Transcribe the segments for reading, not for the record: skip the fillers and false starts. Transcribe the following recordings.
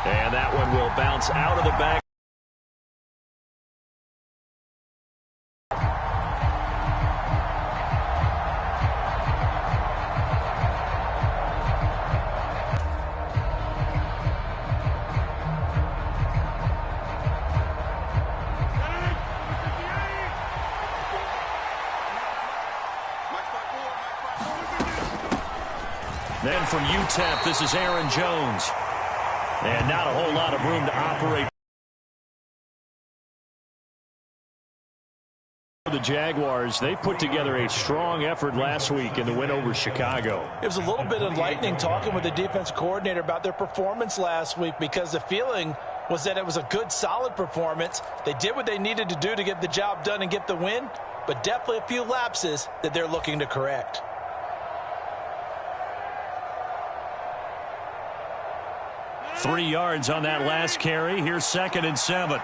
And that one will bounce out of the back. Then from UTEP, this is Aaron Jones. And not a whole lot of room to operate. The Jaguars, they put together a strong effort last week in the win over Chicago. It was a little bit enlightening talking with the defense coordinator about their performance last week, because the feeling was that it was a good, solid performance. They did what they needed to do to get the job done and get the win, but definitely a few lapses that they're looking to correct. 3 yards on that last carry. Here's 2nd and 7.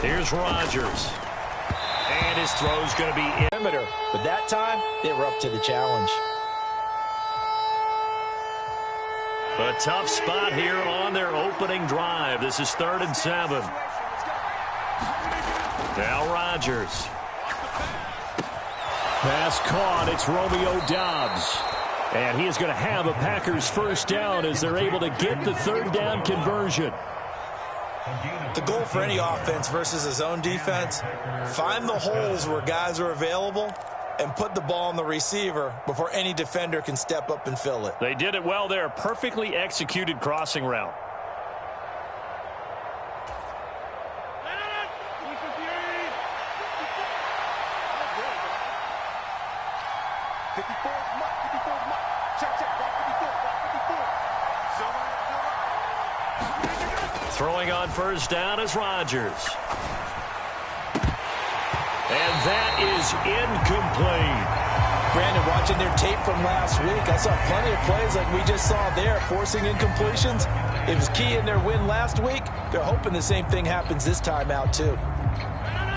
Here's Rodgers. And his throw's going to be in. But that time, they were up to the challenge. A tough spot here on their opening drive. This is 3rd and 7. Now Rodgers. Pass caught. It's Romeo Doubs. And he is going to have a Packers first down as they're able to get the 3rd down conversion. The goal for any offense versus his own defense, find the holes where guys are available and put the ball on the receiver before any defender can step up and fill it. They did it well there. Perfectly executed crossing route. Throwing on first down is Rodgers. And that is incomplete. Brandon, watching their tape from last week, I saw plenty of plays like we just saw there, forcing incompletions. It was key in their win last week. They're hoping the same thing happens this time out, too.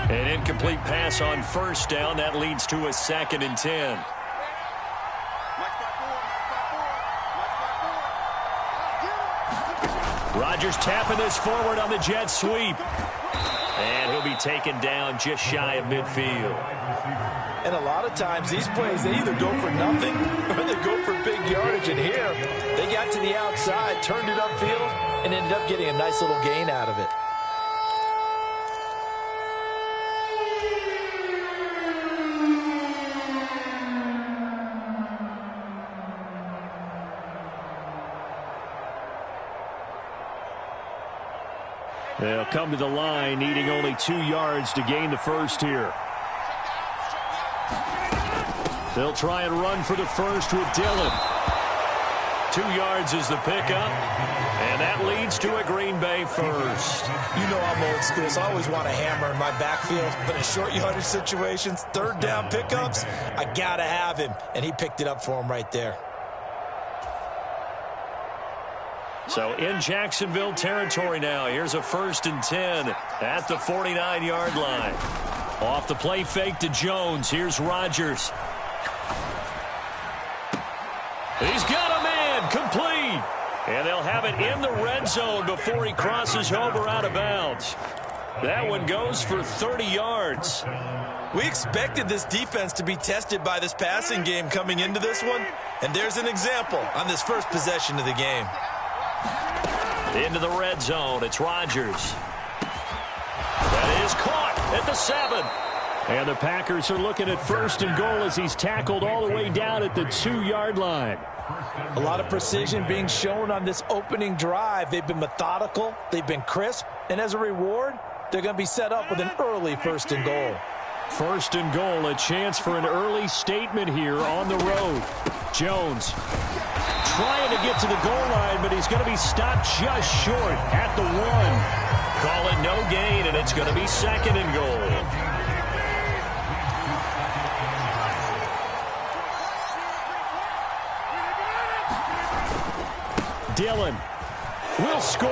An incomplete pass on first down. That leads to a 2nd and 10. Rodgers tapping this forward on the jet sweep. And he'll be taken down just shy of midfield. And a lot of times these plays, they either go for nothing or they go for big yardage. And here, they got to the outside, turned it upfield, and ended up getting a nice little gain out of it. They'll come to the line, needing only 2 yards to gain the first here. They'll try and run for the first with Dillon. 2 yards is the pickup, and that leads to a Green Bay first. You know I'm old school, so I always want a hammer in my backfield. But in short yardage situations, 3rd down pickups, I got to have him. And he picked it up for him right there. So in Jacksonville territory now. Here's a 1st and 10 at the 49-yard line. Off the play fake to Jones. Here's Rodgers. He's got a man complete. And they'll have it in the red zone before he crosses over out of bounds. That one goes for 30 yards. We expected this defense to be tested by this passing game coming into this one. And there's an example on this first possession of the game. Into the red zone. It's Rodgers. That is caught at the 7. And the Packers are looking at 1st and goal as he's tackled all the way down at the 2-yard line. A lot of precision being shown on this opening drive. They've been methodical. They've been crisp. And as a reward, they're going to be set up with an early 1st and goal. 1st and goal, a chance for an early statement here on the road. Jones trying to get to the goal line, but he's going to be stopped just short at the 1. Call it no gain, and it's going to be 2nd and goal. Dillon will score.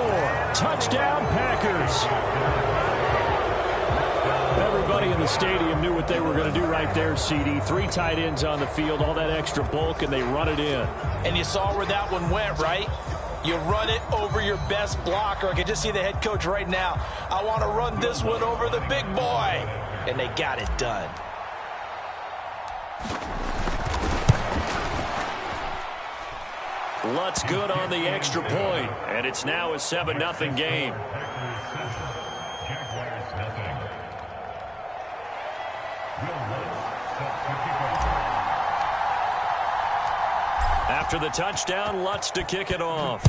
Touchdown, Packers. Everybody Everybody in the stadium knew what they were going to do right there, CD. 3 tight ends on the field, all that extra bulk, and they run it in. And you saw where that one went, right? You run it over your best blocker. I can just see the head coach right now. I want to run this one over the big boy. And they got it done. Lutz good on the extra point, and it's now a 7-0 game. After the touchdown, Lutz to kick it off.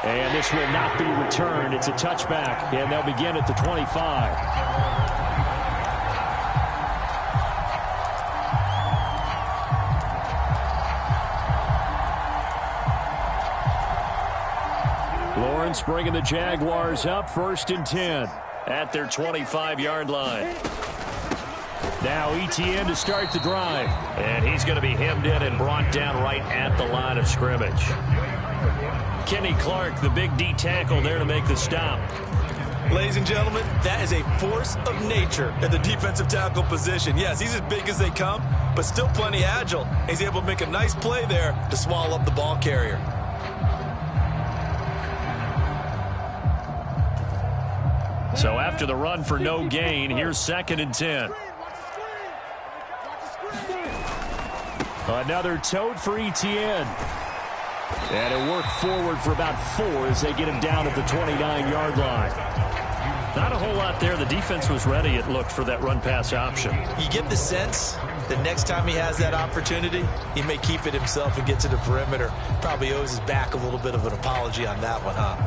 And this will not be returned. It's a touchback, and they'll begin at the 25. Lawrence bringing the Jaguars up, 1st and 10 at their 25-yard line. Now ETN to start the drive. And he's going to be hemmed in and brought down right at the line of scrimmage. Kenny Clark, the big D tackle there to make the stop. Ladies and gentlemen, that is a force of nature at the defensive tackle position. Yes, he's as big as they come, but still plenty agile. He's able to make a nice play there to swallow up the ball carrier. So after the run for no gain, here's 2nd and 10. Another tote for ETN. And it worked forward for about 4 as they get him down at the 29-yard line. Not a whole lot there. The defense was ready, it looked, for that run-pass option. You get the sense that next time he has that opportunity, he may keep it himself and get to the perimeter. Probably owes his back a little bit of an apology on that one, huh?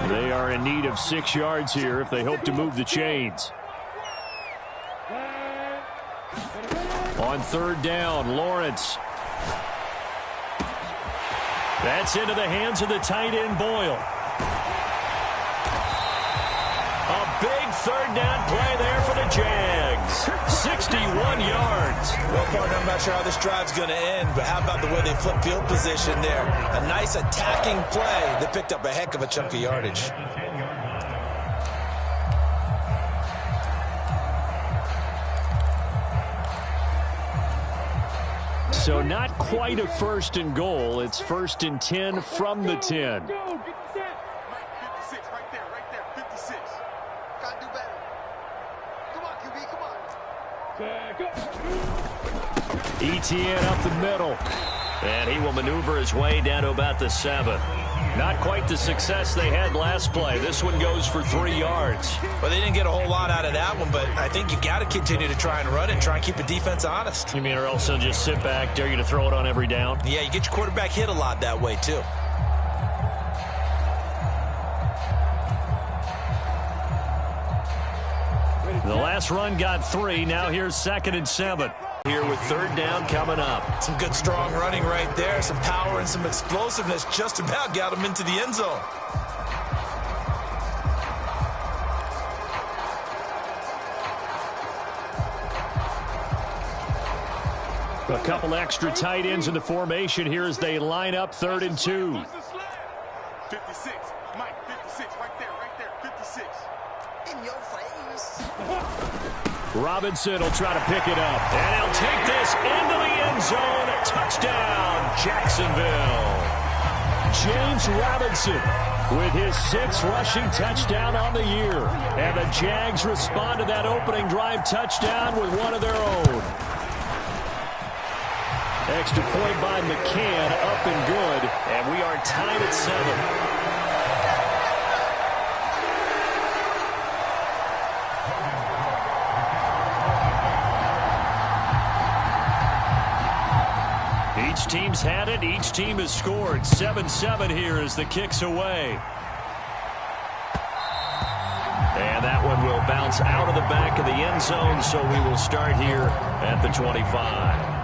They are in need of 6 yards here if they hope to move the chains. On 3rd down, Lawrence. That's into the hands of the tight end, Boyle. A big 3rd down play there for the Jags. 61 yards. Well, partner, I'm not sure how this drive's going to end, but how about the way they flip field position there? A nice attacking play that picked up a heck of a chunk of yardage. So not quite a 1st and goal. It's 1st and 10 from the 10. ETN up the middle. And he will maneuver his way down to about the 7. Not quite the success they had last play. This one goes for 3 yards. Well, they didn't get a whole lot out of that one, but I think you got to continue to try and run and try and keep the defense honest. You mean, or else they'll just sit back, dare you to throw it on every down? Yeah, you get your quarterback hit a lot that way, too. The last run got 3. Now here's 2nd and 7. Here with 3rd down coming up. Some good strong running right there. Some power and some explosiveness just about got him into the end zone. A couple extra tight ends in the formation here as they line up 3rd and 2. 56, Mike, 56, right there, 56. In your face. Robinson will try to pick it up. And he'll take this into the end zone. Touchdown, Jacksonville. James Robinson with his 6th rushing touchdown on the year. And the Jags respond to that opening drive touchdown with one of their own. Extra point by McCann, up and good. And we are tied at 7. Each team's had it. Each team has scored. 7-7 here as the kick's away. And that one will bounce out of the back of the end zone, so we will start here at the 25.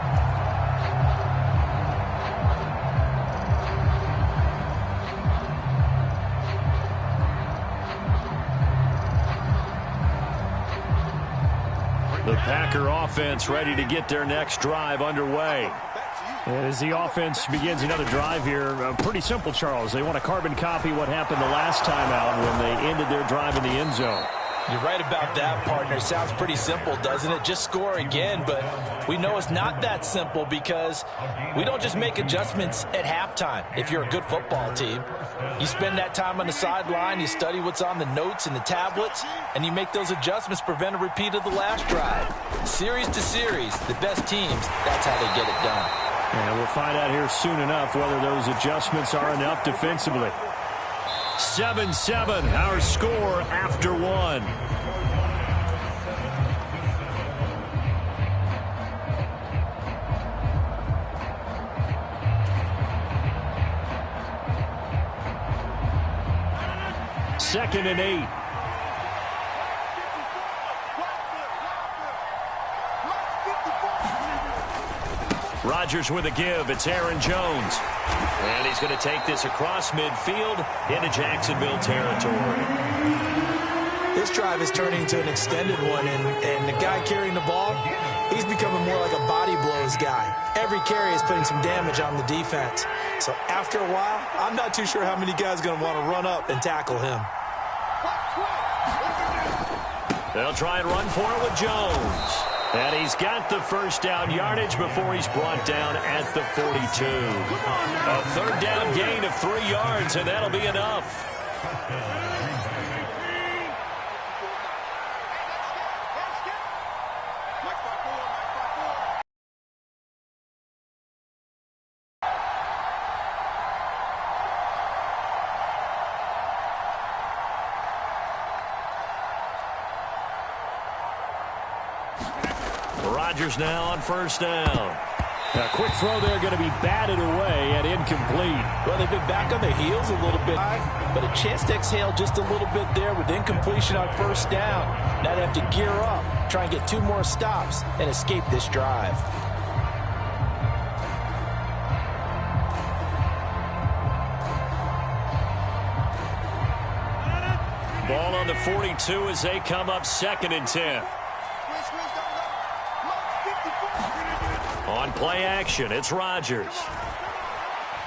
The Packer offense ready to get their next drive underway. And as the offense begins another drive here, pretty simple, Charles. They want to carbon copy what happened the last time out when they ended their drive in the end zone. You're right about that, partner. Sounds pretty simple, doesn't it? Just score again, but we know it's not that simple because we don't just make adjustments at halftime. If you're a good football team, you spend that time on the sideline, you study what's on the notes and the tablets, and you make those adjustments, prevent a repeat of the last drive. Series to series, the best teams, that's how they get it done. And we'll find out here soon enough whether those adjustments are enough defensively. 7-7, our score after one. Second and 8. Rodgers with a give. It's Aaron Jones. And he's going to take this across midfield into Jacksonville territory. This drive is turning into an extended one, and the guy carrying the ball, he's becoming more like a body blows guy. Every carry is putting some damage on the defense. So after a while, I'm not too sure how many guys are going to want to run up and tackle him. They'll try and run for it with Jones. And he's got the first down yardage before he's brought down at the 42. A third down gain of 3 yards, and that'll be enough. Rodgers now on first down. A quick throw there going to be batted away and incomplete. Well, they've been back on their heels a little bit, but a chance to exhale just a little bit there with incompletion on first down. Now they have to gear up, try and get 2 more stops, and escape this drive. Ball on the 42 as they come up second and 10. On play action, it's Rodgers.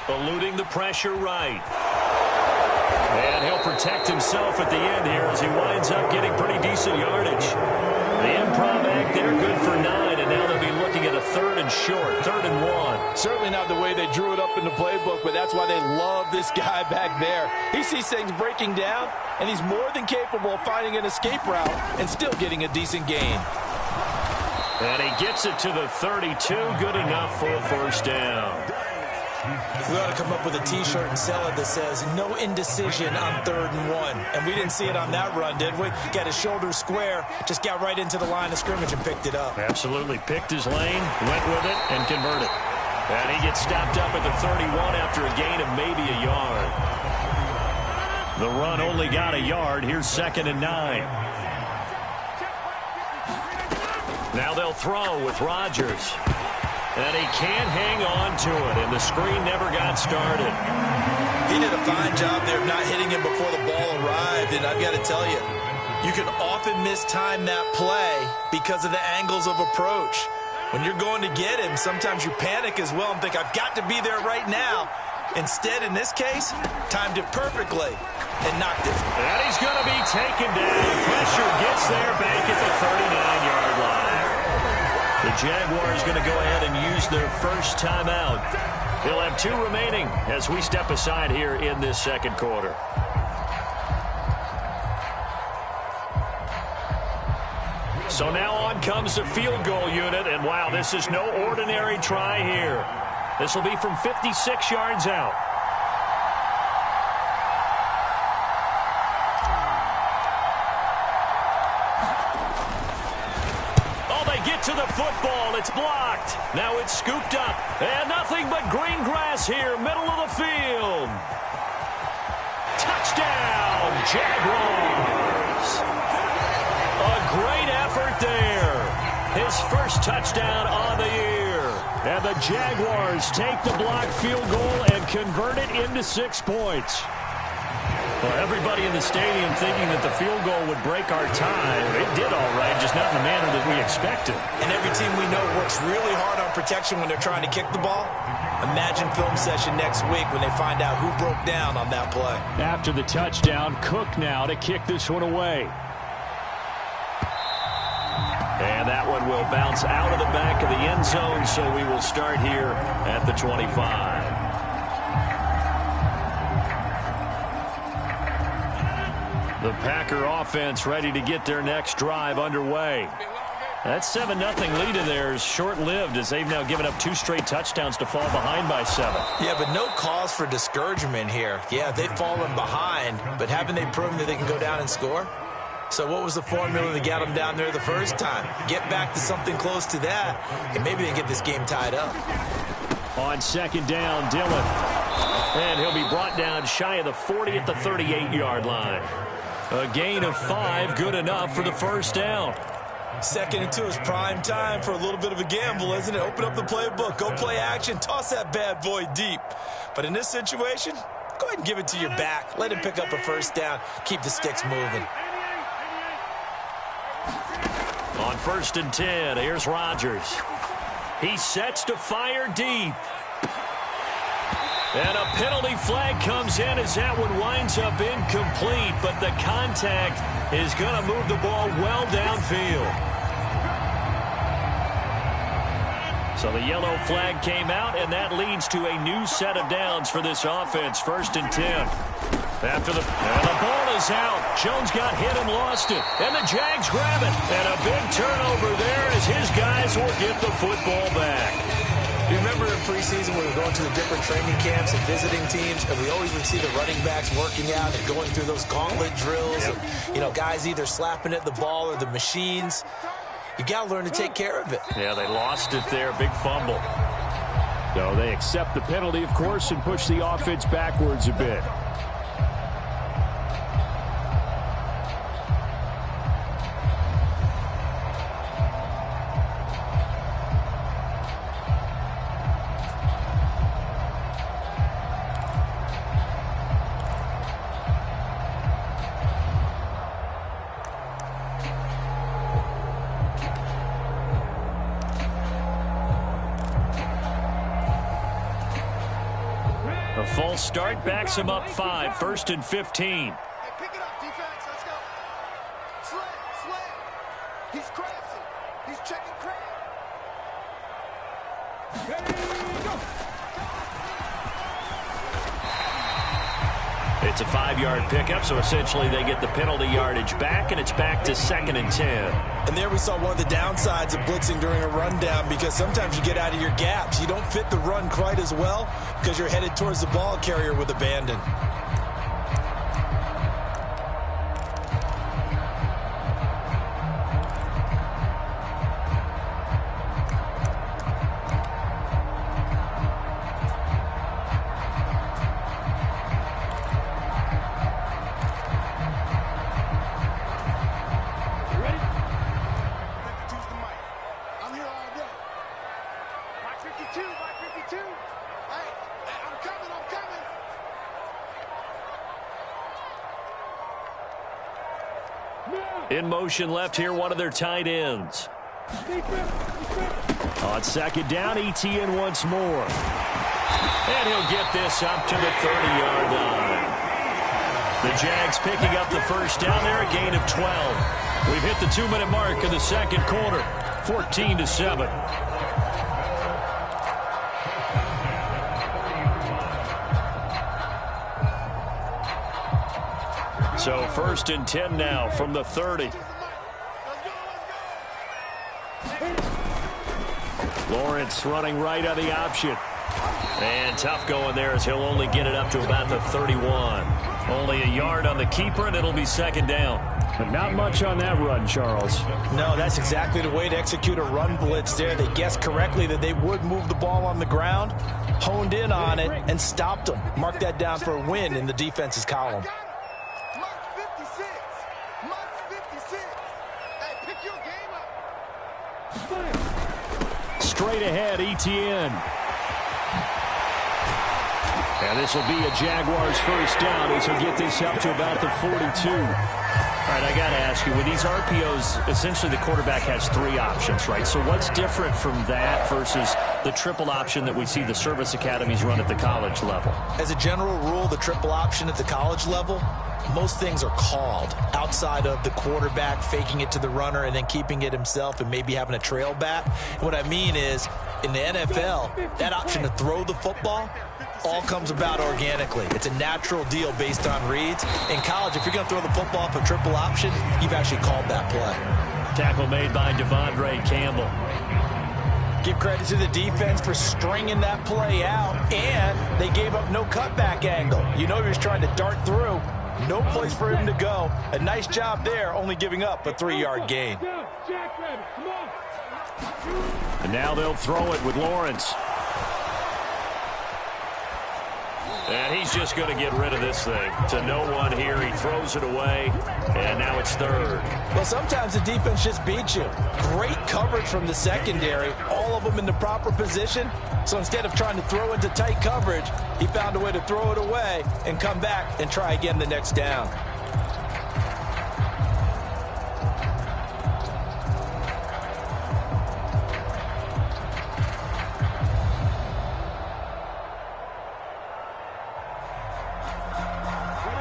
Eluding the pressure right. And he'll protect himself at the end here as he winds up getting pretty decent yardage. The improv act there, good for 9, and now they'll be looking at a 3rd and short, 3rd and 1. Certainly not the way they drew it up in the playbook, but that's why they love this guy back there. He sees things breaking down, and he's more than capable of finding an escape route and still getting a decent gain. And he gets it to the 32, good enough for a first down. We ought to come up with a T-shirt and sell it that says, no indecision on 3rd and 1. And we didn't see it on that run, did we? Got his shoulders square, just got right into the line of scrimmage and picked it up. Absolutely. Picked his lane, went with it, and converted. And he gets stopped up at the 31 after a gain of maybe a yard. The run only got a yard. Here's 2nd and 9. Now they'll throw with Rodgers. And he can't hang on to it, and the screen never got started. He did a fine job there of not hitting him before the ball arrived, and I've got to tell you, you can often mistime that play because of the angles of approach. When you're going to get him, sometimes you panic as well and think, I've got to be there right now. Instead, in this case, timed it perfectly and knocked it. And he's going to be taken down. Pressure gets there back at the 39-yard line. The Jaguars going to go ahead and use their first timeout. They'll have 2 remaining as we step aside here in this second quarter. So now on comes the field goal unit, and wow, this is no ordinary try here. This will be from 56 yards out. To the football, it's blocked. Now it's scooped up, and nothing but green grass here, middle of the field. Touchdown, Jaguars. A great effort there. His first touchdown on the year. And the Jaguars take the blocked field goal and convert it into 6 points. Well, everybody in the stadium thinking that the field goal would break our tie. It did all right, just not in the manner that we expected. And every team we know works really hard on protection when they're trying to kick the ball. Imagine film session next week when they find out who broke down on that play. After the touchdown, Cook now to kick this one away. And that one will bounce out of the back of the end zone, so we will start here at the 25. The Packer offense ready to get their next drive underway. That 7-0 lead of theirs short-lived as they've now given up 2 straight touchdowns to fall behind by 7. Yeah, but no cause for discouragement here. Yeah, they've fallen behind, but haven't they proven that they can go down and score? So what was the formula to get them down there the first time? Get back to something close to that, and maybe they get this game tied up. On second down, Dillon. And he'll be brought down shy of the 40 at the 38-yard line. A gain of 5, good enough for the first down. 2nd and 2 is prime time for a little bit of a gamble, isn't it? Open up the playbook, go play action, toss that bad boy deep. But in this situation, go ahead and give it to your back. Let him pick up a first down, keep the sticks moving. On 1st and 10, here's Rodgers. He sets to fire deep. And a penalty flag comes in as that one winds up incomplete, but the contact is going to move the ball well downfield. So the yellow flag came out, and that leads to a new set of downs for this offense. 1st and 10. And the ball is out. Jones got hit and lost it. And the Jags grab it. And a big turnover there as his guys will get the football back. You remember in preseason when we were going to the different training camps and visiting teams, and we always would see the running backs working out and going through those gauntlet drills, and, you know, guys either slapping at the ball or the machines. You got to learn to take care of it. Yeah, they lost it there. Big fumble. So they accept the penalty, of course, and push the offense backwards a bit. Full start backs him up 5. 1st and 15. Hey, pick it up, defense. Let's go. Slant. He's crashing. He's checking crash. Ready, go. It's a 5-yard pickup, so essentially they get the penalty yardage back, and it's back to 2nd and 10. And there we saw one of the downsides of blitzing during a rundown, because sometimes you get out of your gaps. You don't fit the run quite as well because you're headed towards the ball carrier with abandon. In motion left here, one of their tight ends. On second down, Etienne once more. And he'll get this up to the 30-yard line. The Jags picking up the first down there, a gain of 12. We've hit the 2-minute mark in the second quarter, 14-7. So 1st and 10 now from the 30. Lawrence running right on the option. And tough going there as he'll only get it up to about the 31. Only a yard on the keeper, and it'll be 2nd down. But not much on that run, Charles. No, that's exactly the way to execute a run blitz there. They guessed correctly that they would move the ball on the ground, honed in on it, and stopped them. Mark that down for a win in the defense's column. Straight ahead, Etienne. And this will be a Jaguars first down as he'll get this up to about the 42. All right, I got to ask you, with these RPOs, essentially the quarterback has three options, right? So what's different from that versus the triple option that we see the service academies run at the college level? As a general rule, the triple option at the college level, most things are called outside of the quarterback faking it to the runner and then keeping it himself and maybe having a trail back. And what I mean is, in the NFL, that option to throw the football all comes about organically. It's a natural deal based on reads. In college, if you're going to throw the football for triple option, you've actually called that play. Tackle made by Devondre Campbell. Give credit to the defense for stringing that play out, and they gave up no cutback angle. You know he was trying to dart through. No place for him to go. A nice job there, only giving up a 3-yard gain. And now they'll throw it with Lawrence. And he's just going to get rid of this thing. To no one here. He throws it away, and now it's third. Well, sometimes the defense just beats you. Great coverage from the secondary, all of them in the proper position. So instead of trying to throw into tight coverage, he found a way to throw it away and come back and try again the next down.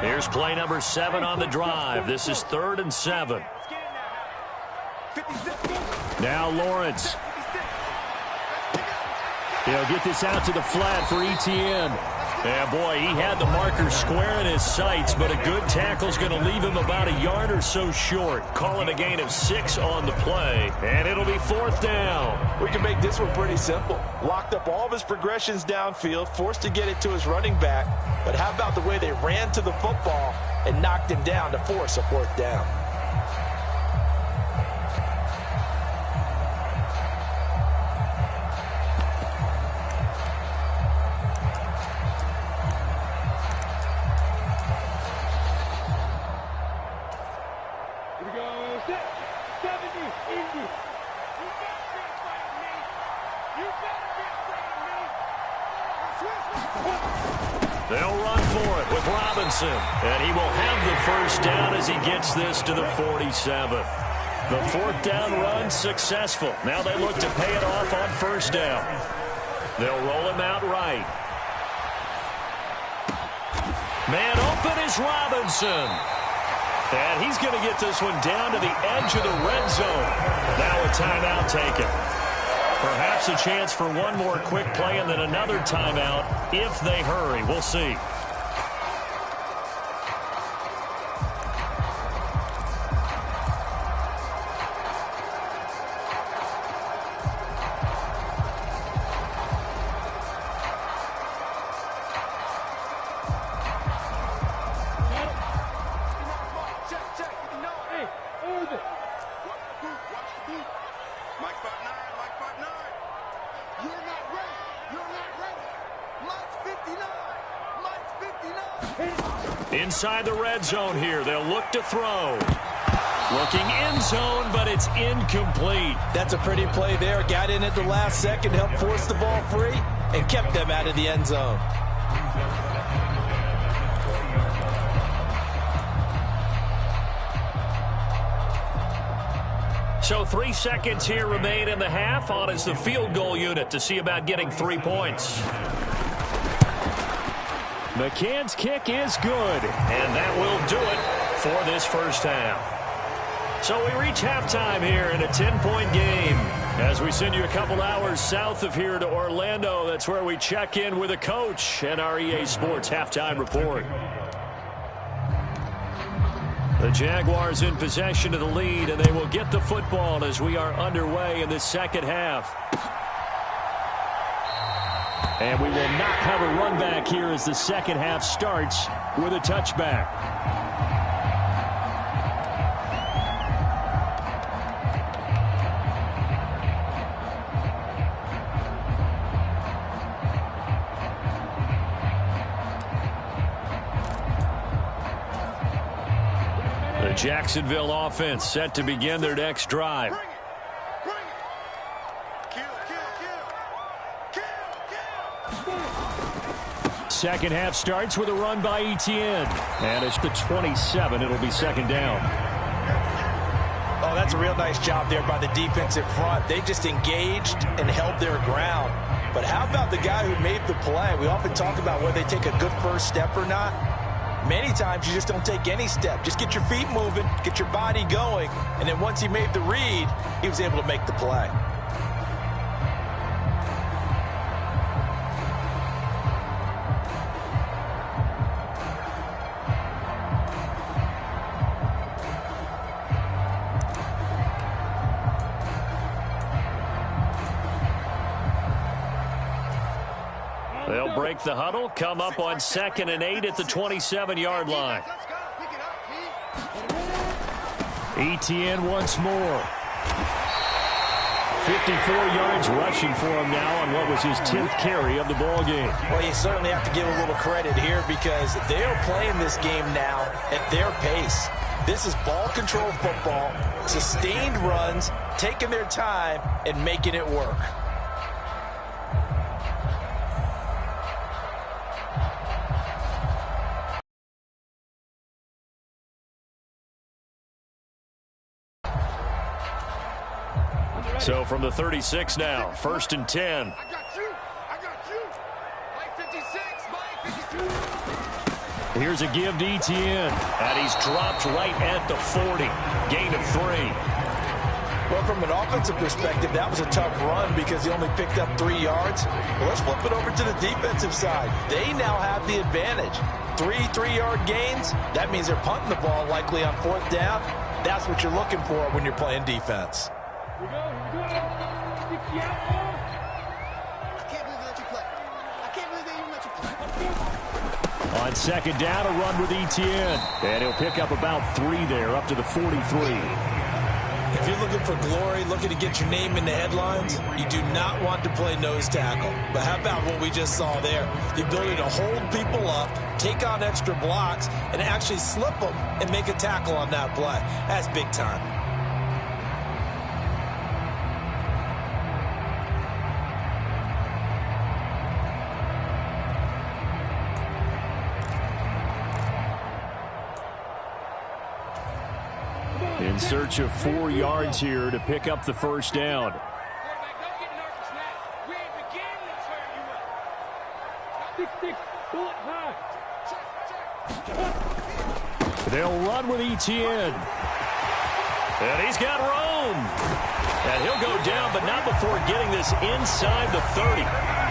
Here's play number 7 on the drive. This is 3rd and 7. Now Lawrence. He'll get this out to the flat for Etienne. Yeah, boy, he had the marker square in his sights, but a good tackle's going to leave him about a yard or so short. Call it a gain of 6 on the play, and it'll be 4th down. We can make this one pretty simple. Locked up all of his progressions downfield, forced to get it to his running back. But how about the way they ran to the football and knocked him down to force a 4th down? They'll run for it with Robinson, and he will have the first down as he gets this to the 47. The 4th down run successful. Now they look to pay it off on 1st down. They'll roll him out right. Man open is Robinson. And he's going to get this one down to the edge of the red zone. Now a timeout taken. Perhaps a chance for one more quick play and then another timeout if they hurry. We'll see. Inside the red zone here, they'll look to throw. Looking end zone, but it's incomplete. That's a pretty play there. Got in at the last second, helped force the ball free, and kept them out of the end zone. So 3 seconds here remain in the half. On is the field goal unit to see about getting 3 points. McCann's kick is good. And that will do it for this first half. So we reach halftime here in a 10-point game. As we send you a couple hours south of here to Orlando, that's where we check in with a coach and our EA Sports halftime report. The Jaguars in possession of the lead, and they will get the football as we are underway in the second half. And we will not have a run back here as the second half starts with a touchback. The Jacksonville offense set to begin their next drive. Second half starts with a run by Etienne. And it's the 27. It'll be second down. Oh, that's a real nice job there by the defensive front. They just engaged and held their ground. But how about the guy who made the play? We often talk about whether they take a good first step or not. Many times you just don't take any step. Just get your feet moving, get your body going, and then once he made the read, he was able to make the play. They'll break the huddle, come up on 2nd and 8 at the 27-yard line. Etienne once more. 54 yards rushing for him now on what was his 10th carry of the ball game. Well, you certainly have to give a little credit here because they are playing this game now at their pace. This is ball control football, sustained runs, taking their time, and making it work. So from the 36 now, 1st and 10. I got you. Mike 56, Mike 52. Here's a give to Etienne. And he's dropped right at the 40. Gain of 3. Well, from an offensive perspective, that was a tough run because he only picked up 3 yards. Well, let's flip it over to the defensive side. They now have the advantage. 3 3-yard gains. That means they're punting the ball likely on 4th down. That's what you're looking for when you're playing defense. I can't believe they let you play. I can't believe they even let you play. On 2nd down, a run with Etienne. And he'll pick up about 3 there, up to the 43. If you're looking for glory, looking to get your name in the headlines, you do not want to play nose tackle. But how about what we just saw there? The ability to hold people up, take on extra blocks, and actually slip them and make a tackle on that play. That's big time. In search of 4 yards here to pick up the first down. They'll run with Etienne. And he's got room. And he'll go down, but not before getting this inside the 30.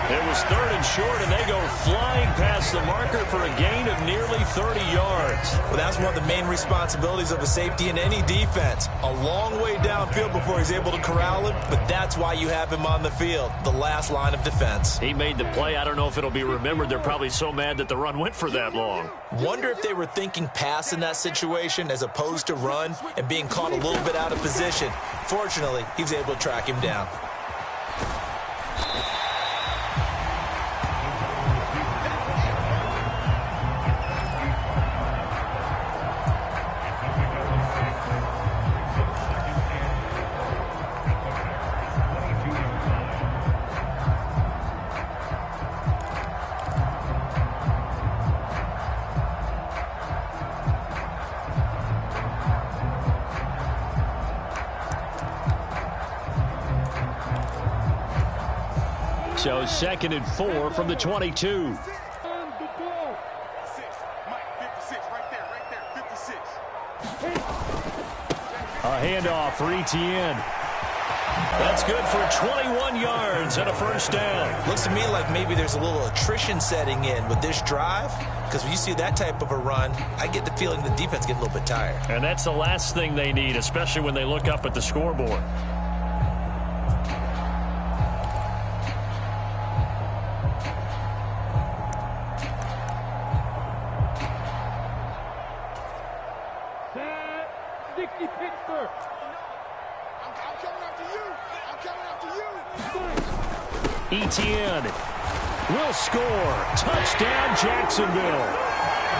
It was 3rd and short, and they go flying past the marker for a gain of nearly 30 yards. Well, that's one of the main responsibilities of a safety in any defense. A long way downfield before he's able to corral him, but that's why you have him on the field, the last line of defense. He made the play. I don't know if it'll be remembered. They're probably so mad that the run went for that long. Wonder if they were thinking pass in that situation as opposed to run and being caught a little bit out of position. Fortunately, he was able to track him down. So 2nd and 4 from the 22. A handoff for Etienne. That's good for 21 yards and a first down. Looks to me like maybe there's a little attrition setting in with this drive, because when you see that type of a run, I get the feeling the defense gets a little bit tired. And that's the last thing they need, especially when they look up at the scoreboard. Etienne will score. Touchdown, Jacksonville.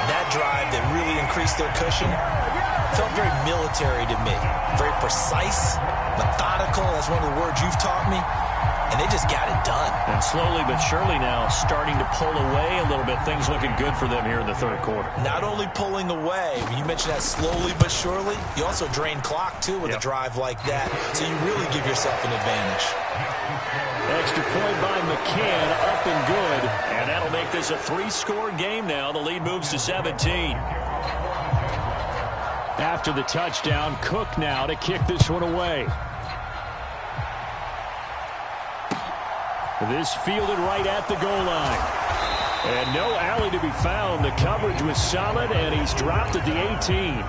That drive that really increased their cushion felt very military to me. Very precise, methodical. That's one of the words you've taught me. and they just got it done. And slowly but surely now starting to pull away a little bit. Things looking good for them here in the third quarter. Not only pulling away, you mentioned that slowly but surely, you also drain clock, too, with a drive like that. So you really give yourself an advantage. Extra point by McCann, up and good. And that'll make this a 3-score game now. The lead moves to 17. After the touchdown, Cook now to kick this one away. This fielded right at the goal line. And no alley to be found. The coverage was solid, and he's dropped at the 18.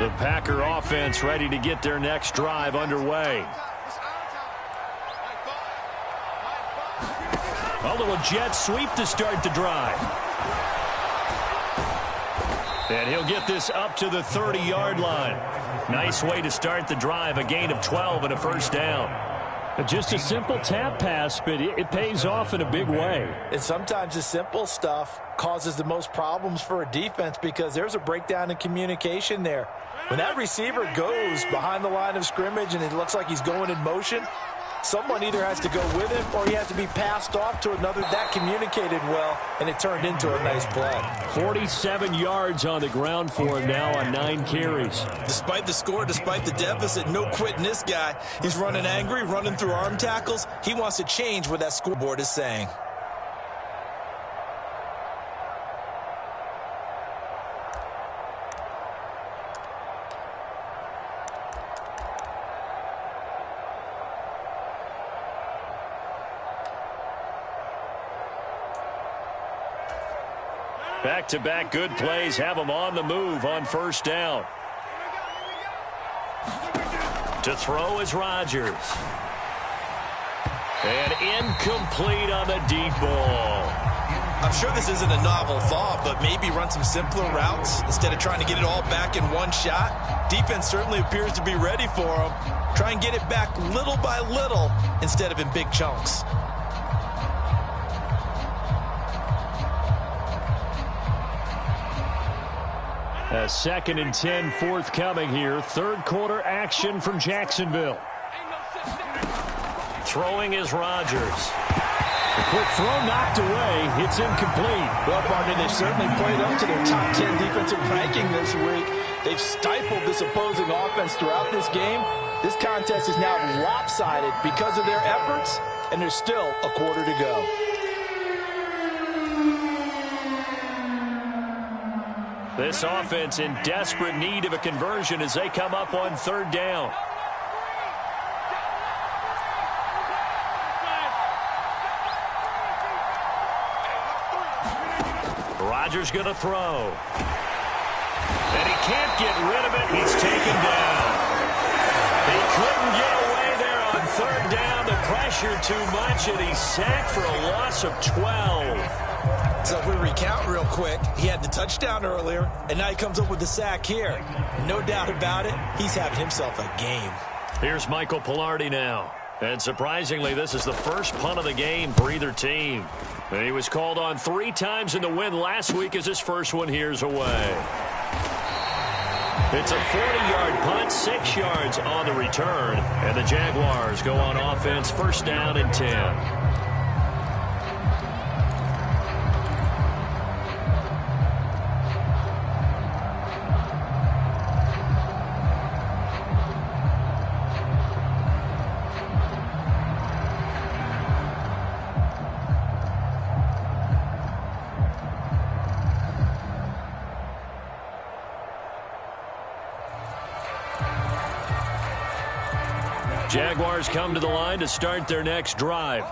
The Packer offense ready to get their next drive underway. A little jet sweep to start the drive. And he'll get this up to the 30-yard line. Nice way to start the drive. A gain of 12 and a first down. Just a simple tap pass, but it pays off in a big way. And sometimes the simple stuff causes the most problems for a defense because there's a breakdown in communication there. When that receiver goes behind the line of scrimmage and it looks like he's going in motion, someone either has to go with him or he has to be passed off to another. That communicated well, and it turned into a nice play. 47 yards on the ground for him now on 9 carries. Despite the score, despite the deficit, no quitting this guy. He's running angry, running through arm tackles. He wants to change what that scoreboard is saying. Back-to-back good plays have them on the move on first down. To throw is Rodgers. And incomplete on the deep ball. I'm sure this isn't a novel thought, but maybe run some simpler routes instead of trying to get it all back in one shot. Defense certainly appears to be ready for him. Try and get it back little by little instead of in big chunks. A 2nd and 10 forthcoming here. Third quarter action from Jacksonville. Throwing is Rodgers. A quick throw knocked away. It's incomplete. Well, partner, they've certainly played up to their top 10 defensive ranking this week. They've stifled this opposing offense throughout this game. This contest is now lopsided because of their efforts, and there's still a quarter to go. This offense in desperate need of a conversion as they come up on third down. Rodgers going to throw. And he can't get rid of it. He's taken down. He couldn't get away there on third down. The pressure too much, and he's sacked for a loss of 12. So if we recount real quick, he had the touchdown earlier, and now he comes up with the sack here. No doubt about it, he's having himself a game. Here's Michael Pilardi now. And surprisingly, this is the first punt of the game for either team. And he was called on 3 times in the win last week as his first one here's away. It's a 40-yard punt, 6 yards on the return. And the Jaguars go on offense, first down and 10. Jaguars come to the line to start their next drive.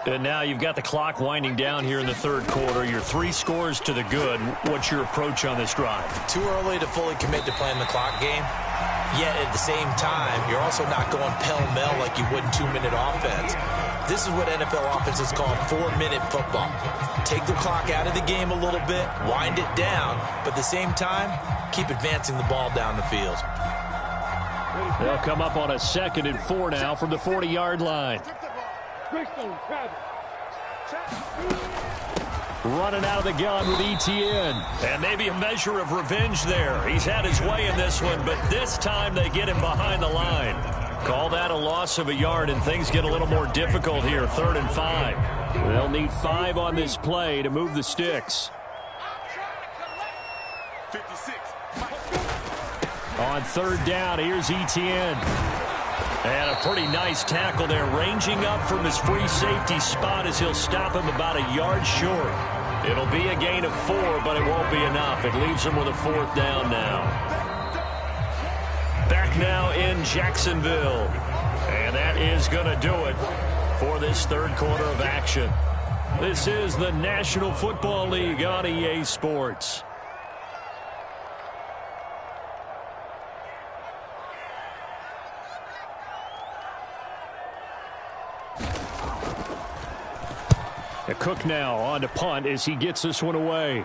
And now you've got the clock winding down here in the third quarter. You're 3 scores to the good. What's your approach on this drive? Too early to fully commit to playing the clock game. Yet at the same time, you're also not going pell-mell like you would in 2-minute offense. This is what NFL offenses call 4-minute football. Take the clock out of the game a little bit, wind it down, but at the same time, keep advancing the ball down the field. They'll come up on a 2nd and 4 now from the 40-yard line. running out of the gun with ETN. And maybe a measure of revenge there. He's had his way in this one, but this time they get him behind the line. Call that a loss of a yard, and things get a little more difficult here, 3rd and 5. They'll need 5 on this play to move the sticks. 56. On 3rd down, here's ETN. And a pretty nice tackle there, ranging up from his free safety spot as he'll stop him about a yard short. It'll be a gain of 4, but it won't be enough. It leaves him with a 4th down now. Back now in Jacksonville. And that is going to do it for this 3rd quarter of action. This is the National Football League on EA Sports. Cook now on to punt as he gets this one away.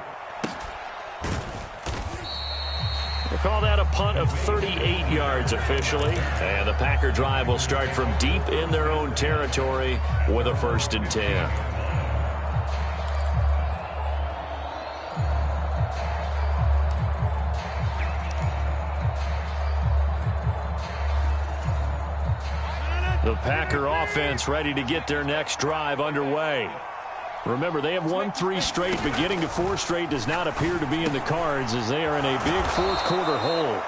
We'll call that a punt of 38 yards officially. And the Packer drive will start from deep in their own territory with a 1st and 10. The Packer offense ready to get their next drive underway. Remember, they have won 3 straight, but getting to 4 straight does not appear to be in the cards as they are in a big 4th quarter hole.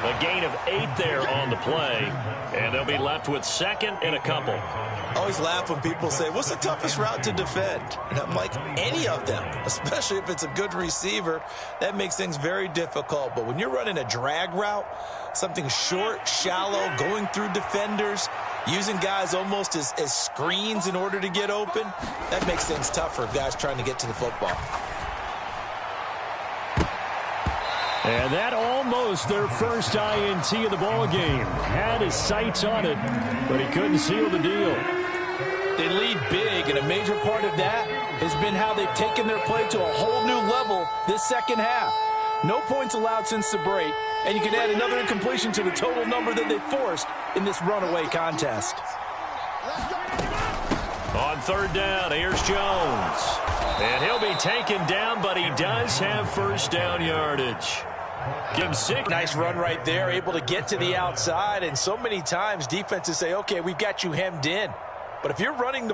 A gain of 8 there on the play, and they'll be left with 2nd and a couple. I always laugh when people say, what's the toughest route to defend? And I'm like, any of them, especially if it's a good receiver. That makes things very difficult. But when you're running a drag route, something short, shallow, going through defenders, using guys almost as screens in order to get open, that makes things tough for guys trying to get to the football. And that almost their first INT of the ball game. Had his sights on it, but he couldn't seal the deal. They lead big, and a major part of that has been how they've taken their play to a whole new level this second half. No points allowed since the break, and you can add another incompletion to the total number that they forced in this runaway contest. On 3rd down, here's Jones. And he'll be taken down, but he does have 1st down yardage. Give him 6. Nice run right there, able to get to the outside, and so many times defenses say, okay, we've got you hemmed in. But if you're running the